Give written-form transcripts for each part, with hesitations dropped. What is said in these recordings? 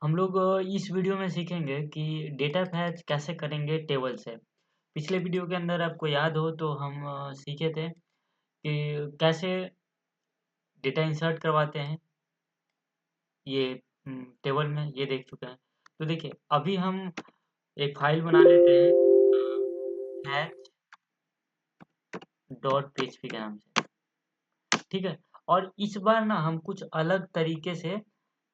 हम लोग इस वीडियो में सीखेंगे कि डेटा फैच कैसे करेंगे टेबल से। पिछले वीडियो के अंदर आपको याद हो तो हम सीखे थे कि कैसे डेटा इंसर्ट करवाते हैं ये टेबल में, ये देख चुके हैं। तो देखिए अभी हम एक फाइल बना लेते हैं फैच डॉट पीएचपी के नाम से, ठीक है। और इस बार ना हम कुछ अलग तरीके से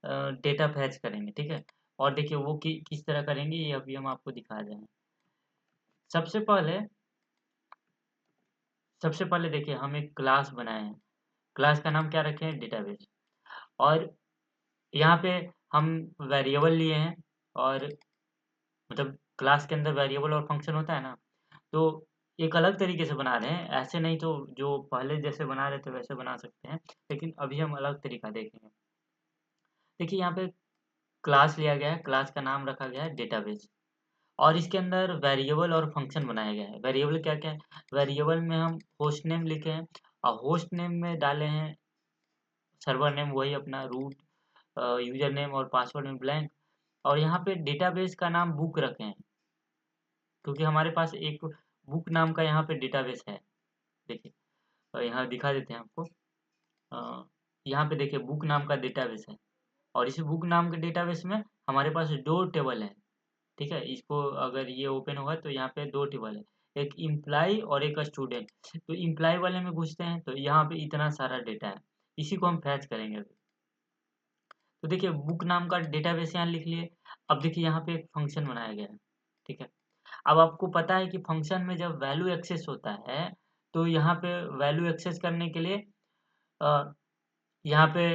डेटा फैच करेंगे, ठीक है। और देखिए वो किस तरह करेंगे ये अभी हम आपको दिखा रहे हैं। सबसे पहले सबसे पहले देखिए हम एक क्लास बनाए हैं। क्लास का नाम क्या रखे हैं? डेटाबेस। और यहाँ पे हम वेरिएबल लिए हैं, और मतलब क्लास के अंदर वेरिएबल और फंक्शन होता है ना, तो एक अलग तरीके से बना रहे हैं। ऐसे नहीं तो जो पहले जैसे बना रहे थे वैसे बना सकते हैं, लेकिन अभी हम अलग तरीका देखेंगे। देखिए यहाँ पे क्लास लिया गया है, क्लास का नाम रखा गया है डेटाबेस, और इसके अंदर वेरिएबल और फंक्शन बनाया गया है। वेरिएबल क्या क्या है? वेरिएबल में हम होस्ट नेम लिखे हैं, और होस्ट नेम में डाले हैं सर्वर नेम, वही अपना रूट, यूजर नेम और पासवर्ड में ब्लैंक। और यहाँ पे डेटाबेस का नाम बुक रखे हैं, क्योंकि हमारे पास एक बुक नाम का यहाँ पे डेटाबेस है। देखिए यहाँ दिखा देते हैं आपको। यहाँ पे देखिए बुक नाम का डेटाबेस है, और इस बुक नाम के डेटाबेस में हमारे पास दो टेबल है, ठीक है। इसको अगर ये ओपन होगा तो यहाँ पे दो टेबल है, एक इम्प्लाई और एक स्टूडेंट। तो इम्प्लाई वाले में घुसते हैं तो यहाँ पे इतना सारा डेटा है, इसी को हम फैच करेंगे अभी। तो देखिए बुक नाम का डेटाबेस यहाँ लिख लिए। अब देखिए यहाँ पे एक फंक्शन बनाया गया है, ठीक है। अब आपको पता है कि फंक्शन में जब वैल्यू एक्सेस होता है तो यहाँ पे वैल्यू एक्सेस करने के लिए अ, यहाँ पे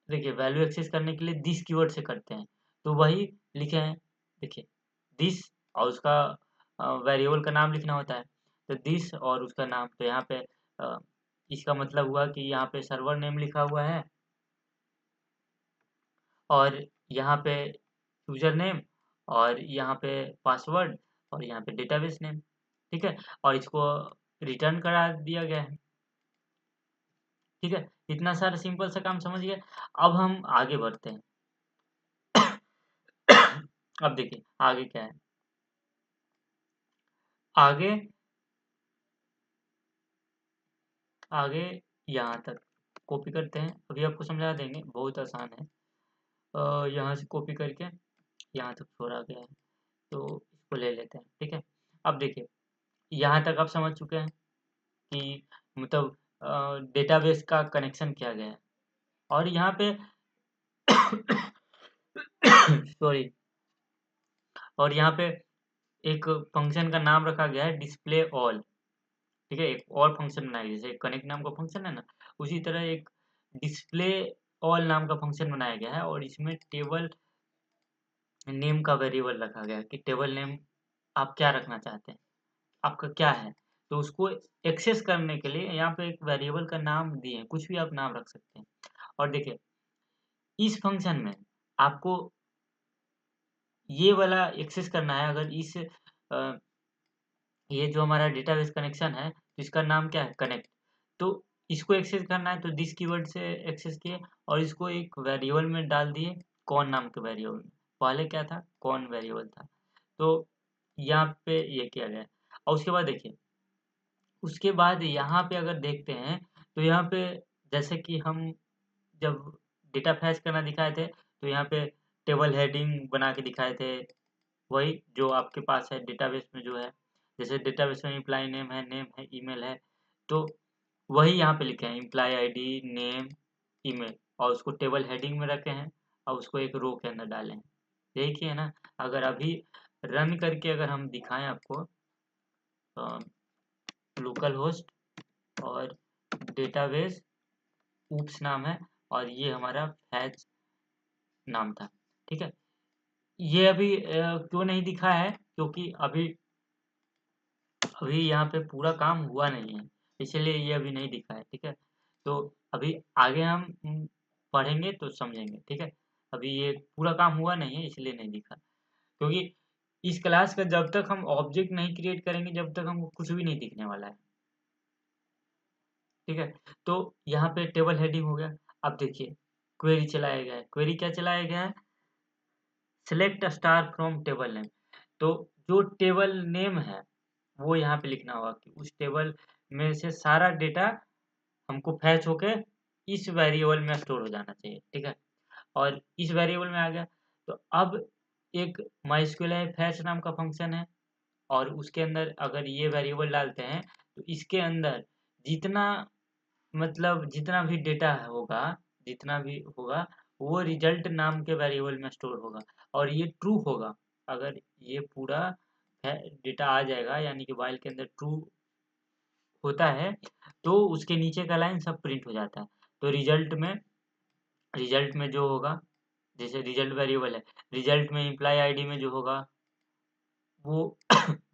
देखिए वैल्यू एक्सेस करने के लिए दिस कीवर्ड से करते हैं। तो वही लिखे हैं, देखिए दिस, और उसका वेरिएबल का नाम लिखना होता है। तो दिस और उसका नाम, तो यहाँ पे इसका मतलब हुआ कि यहाँ पे सर्वर नेम लिखा हुआ है, और यहाँ पे यूजर नेम, और यहाँ पे पासवर्ड, और यहाँ पे डेटाबेस नेम, ठीक है। और इसको रिटर्न करा दिया गया है, ठीक है। इतना सारा सिंपल सा काम समझ गए। अब हम आगे बढ़ते हैं। अब देखिए आगे क्या है। आगे आगे यहाँ तक कॉपी करते हैं, अभी आपको समझा देंगे, बहुत आसान है। यहाँ से कॉपी करके यहाँ तक छोड़ा गया है, तो इसको ले लेते हैं, ठीक है। अब देखिए यहाँ तक आप समझ चुके हैं कि मतलब डेटाबेस का कनेक्शन किया गया है। और यहाँ पे सॉरी, और यहाँ पे एक फंक्शन का नाम रखा गया है डिस्प्ले ऑल, ठीक है। एक और फंक्शन बनाया गया है, जैसे कनेक्ट नाम का फंक्शन है ना, उसी तरह एक डिस्प्ले ऑल नाम का फंक्शन बनाया गया है, और इसमें टेबल नेम का वेरिएबल रखा गया है कि टेबल नेम आप क्या रखना चाहते हैं, आपका क्या है। तो उसको एक्सेस करने के लिए यहाँ पे एक वेरिएबल का नाम दिए हैं, कुछ भी आप नाम रख सकते हैं। और देखिए इस फंक्शन में आपको ये वाला एक्सेस करना है। अगर इस ये जो हमारा डेटाबेस कनेक्शन है तो इसका नाम क्या है? कनेक्ट। तो इसको एक्सेस करना है तो दिस कीवर्ड से एक्सेस किए, और इसको एक वेरिएबल में डाल दिए, कौन नाम के वेरिएबल में। पहले क्या था? कौन वेरिएबल था। तो यहाँ पे ये किया गया है। और उसके बाद देखिए, उसके बाद यहाँ पे अगर देखते हैं तो यहाँ पे जैसे कि हम जब डेटा फैच करना दिखाए थे तो यहाँ पे टेबल हेडिंग बना के दिखाए थे, वही जो आपके पास है डेटाबेस में जो है। जैसे डेटाबेस में इम्प्लाई नेम है, ईमेल है, तो वही यहाँ पे लिखे हैं इम्प्लाई आईडी नेम ईमेल, और उसको टेबल हेडिंग में रखे हैं, और उसको एक रो के अंदर डाले हैं। यही किए ना। अगर अभी रन करके अगर हम दिखाएं आपको, लोकल होस्ट और डेटाबेस ऊप्स नाम है, और ये हमारा फैच नाम था, ठीक है। ये अभी क्यों नहीं दिखा है? क्योंकि अभी अभी यहाँ पे पूरा काम हुआ नहीं है, इसलिए ये अभी नहीं दिखा है, ठीक है। तो अभी आगे हम पढ़ेंगे तो समझेंगे, ठीक है। अभी ये पूरा काम हुआ नहीं है इसलिए नहीं दिखा, क्योंकि इस क्लास का जब तक हम ऑब्जेक्ट नहीं क्रिएट करेंगे जब तक हमको कुछ भी नहीं दिखने वाला है, ठीक है। तो यहाँ पे टेबल हेडिंग हो गया। अब देखिए क्वेरी चलाया गया है। क्वेरी क्या चलाया गया है? Select star from table name. तो जो टेबल नेम है वो यहाँ पे लिखना होगा कि उस टेबल में से सारा डेटा हमको फैच होके इस वेरिएबल में स्टोर हो जाना चाहिए, ठीक है। और इस वेरिएबल में आ गया, तो अब एक माइस्क्यूल फैच नाम का फंक्शन है, और उसके अंदर अगर ये वेरिएबल डालते हैं तो इसके अंदर जितना मतलब जितना भी डेटा होगा, जितना भी होगा वो रिजल्ट नाम के वेरिएबल में स्टोर होगा, और ये ट्रू होगा। अगर ये पूरा डेटा आ जाएगा यानी कि वाइल के अंदर ट्रू होता है तो उसके नीचे का लाइन सब प्रिंट हो जाता है। तो रिजल्ट में जो होगा, जैसे रिजल्ट वेरिएबल है, रिजल्ट में इम्प्लाई आईडी में जो होगा वो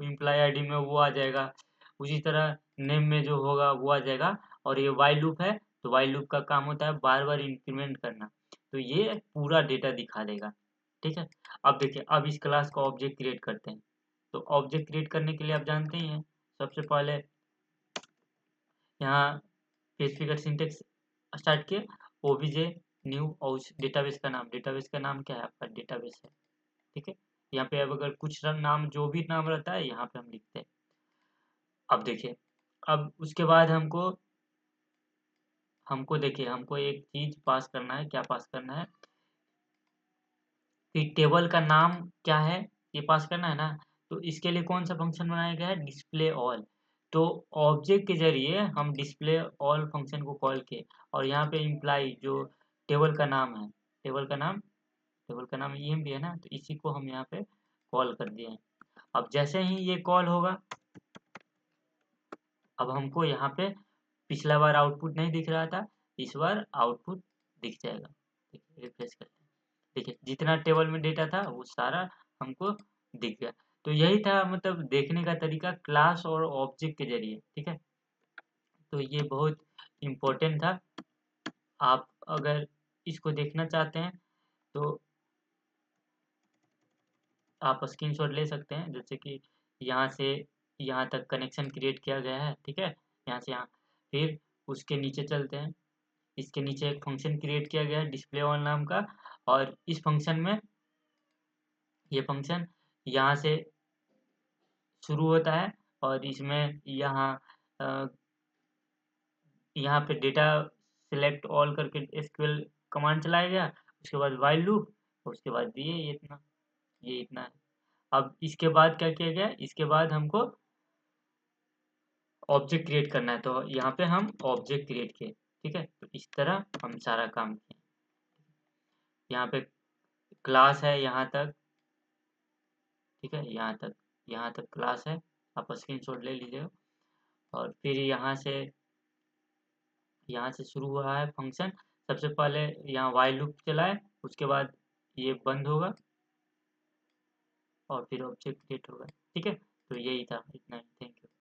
इम्प्लाई आईडी में वो आ जाएगा। उसी तरह नेम में जो होगा वो आ जाएगा। और ये वाइल लूप है, तो वाइल लूप का काम होता है बार बार इंक्रीमेंट करना, तो ये पूरा डेटा दिखा देगा, ठीक है। अब देखिए, अब इस क्लास का ऑब्जेक्ट क्रिएट करते हैं। तो ऑब्जेक्ट क्रिएट करने के लिए आप जानते ही हैं, सबसे पहले यहाँ पीएचपी का सिंटेक्स स्टार्ट किए, ओबीजे न्यू और उस डेटाबेस का नाम क्या है, आपका डेटाबेस है, ठीक है। यहाँ पे अब अगर कुछ नाम जो भी नाम रहता है यहाँ पे हम लिखते हैं। अब देखिए, अब उसके बाद हमको हमको देखिए हमको एक चीज पास करना है। क्या पास करना है कि टेबल का नाम क्या है, ये पास करना है ना। तो इसके लिए कौन सा फंक्शन बनाया गया है, डिस्प्ले ऑल। तो ऑब्जेक्ट के जरिए हम डिस्प्ले ऑल फंक्शन को कॉल किए, और यहाँ पे इम्प्लाई जो टेबल का नाम है, टेबल का नाम टेबल का नाम EMP है ना, तो इसी को हम यहाँ पे कॉल कर दिए हैं। अब जैसे ही ये कॉल होगा, अब हमको यहाँ पे पिछला बार आउटपुट नहीं दिख रहा था, इस बार आउटपुट दिख जाएगा। देखिए, रिफ्रेश करते हैं, देखिए जितना टेबल में डेटा था वो सारा हमको दिख गया। तो यही था मतलब देखने का तरीका क्लास और ऑब्जेक्ट के जरिए, ठीक है। तो ये बहुत इम्पोर्टेंट था। आप अगर इसको देखना चाहते हैं तो आप स्क्रीनशॉट ले सकते हैं, जैसे कि यहाँ से यहाँ तक कनेक्शन क्रिएट किया गया है, ठीक है, यहाँ से यहाँ। फिर उसके नीचे चलते हैं, इसके नीचे एक फंक्शन क्रिएट किया गया है डिस्प्ले ऑन नाम का, और इस फंक्शन में ये फंक्शन यहाँ से शुरू होता है, और इसमें अ, यहाँ पे डेटा सिलेक्ट ऑल करके एसक्यूएल कमांड चलाया गया। उसके बाद वाइल लूप, उसके बाद ये इतना है। अब इसके बाद क्या किया गया, इसके बाद हमको ऑब्जेक्ट क्रिएट करना है, तो यहाँ पे हम ऑब्जेक्ट क्रिएट किए, ठीक है। तो इस तरह हम सारा काम किए। यहाँ पे क्लास है यहाँ तक, ठीक है, यहाँ तक क्लास है। आप स्क्रीनशॉट ले लीजिएगा। और फिर यहाँ से शुरू हुआ है फंक्शन। सबसे पहले यहाँ वाइल लूप चलाए, उसके बाद ये बंद होगा और फिर ऑब्जेक्ट क्रिएट होगा, ठीक है। तो यही था, इतना ही। Thank you.